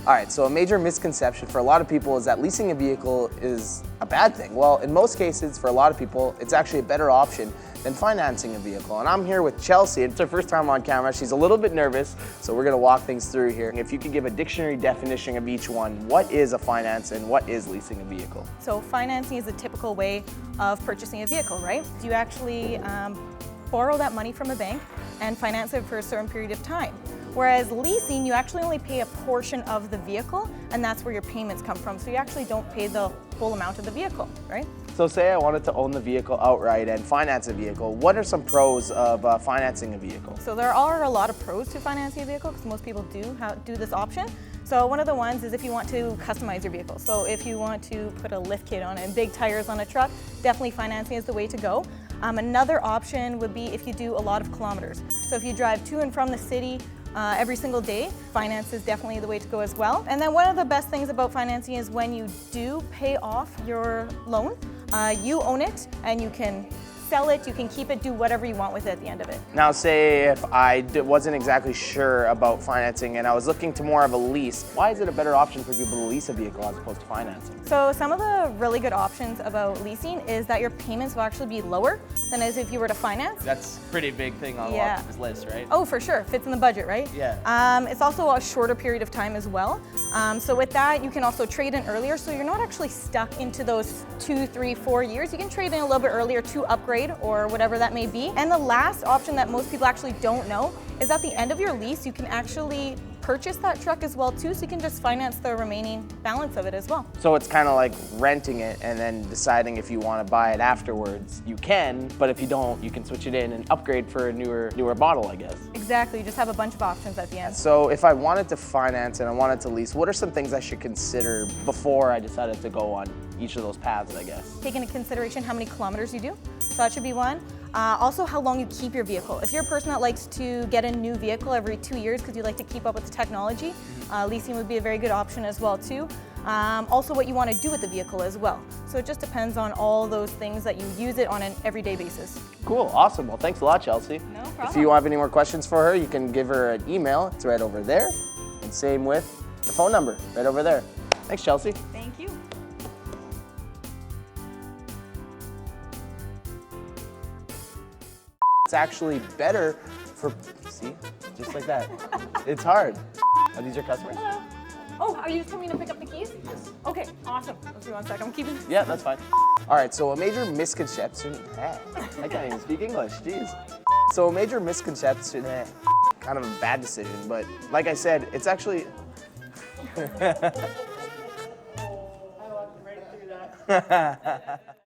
All right, so a major misconception for a lot of people is that leasing a vehicle is a bad thing. Well, in most cases, for a lot of people, it's actually a better option than financing a vehicle. And I'm here with Chelsea. It's her first time on camera. She's a little bit nervous, so we're gonna walk things through here. If you could give a dictionary definition of each one, what is a finance and what is leasing a vehicle? So financing is a typical way of purchasing a vehicle, right? You actually borrow that money from a bank and finance it for a certain period of time. Whereas leasing, you actually only pay a portion of the vehicle, and that's where your payments come from. So you actually don't pay the whole amount of the vehicle, right? So say I wanted to own the vehicle outright and finance a vehicle. What are some pros of financing a vehicle? So there are a lot of pros to financing a vehicle because most people do this option. So one of the ones is if you want to customize your vehicle. So if you want to put a lift kit on it and big tires on a truck, definitely financing is the way to go. Another option would be if you do a lot of kilometers. So if you drive to and from the city every single day, finance is definitely the way to go as well. And then one of the best things about financing is when you do pay off your loan, you own it and you can sell it, you can keep it, do whatever you want with it at the end of it. Now say if I wasn't exactly sure about financing and I was looking to more of a lease, why is it a better option for people to lease a vehicle as opposed to financing? So some of the really good options about leasing is that your payments will actually be lower than as if you were to finance. That's a pretty big thing on a lot of this list, right? Oh, for sure, fits in the budget, right? Yeah. It's also a shorter period of time as well. So with that, you can also trade in earlier, so you're not actually stuck into those 2, 3, 4 years. You can trade in a little bit earlier to upgrade or whatever that may be. And the last option that most people actually don't know is at the end of your lease, you can actually purchase that truck as well too, so you can just finance the remaining balance of it as well. So it's kind of like renting it and then deciding if you want to buy it afterwards. You can, but if you don't, you can switch it in and upgrade for a newer model, I guess. Exactly, you just have a bunch of options at the end. So if I wanted to finance and I wanted to lease, what are some things I should consider before I decided to go on each of those paths, I guess? Take into consideration how many kilometers you do, so that should be one. Also, how long you keep your vehicle. If you're a person that likes to get a new vehicle every 2 years because you like to keep up with the technology, leasing would be a very good option as well too. Also what you want to do with the vehicle as well. So it just depends on all those things that you use it on an everyday basis. Cool, awesome. Well, thanks a lot, Chelsea. No problem. If you have any more questions for her, you can give her an email. It's right over there. And same with the phone number, right over there. Thanks, Chelsea. Thank you. It's actually better for, see, just like that. It's hard. Are these your customers? Hello. Oh, are you just coming to pick up the keys? Yes. Okay, awesome. Let's do 1 second. I'm keeping. Yeah, that's fine. All right, so a major misconception, I can't even speak English, jeez. So a major misconception, kind of a bad decision, but like I said, it's actually, I walked right through that.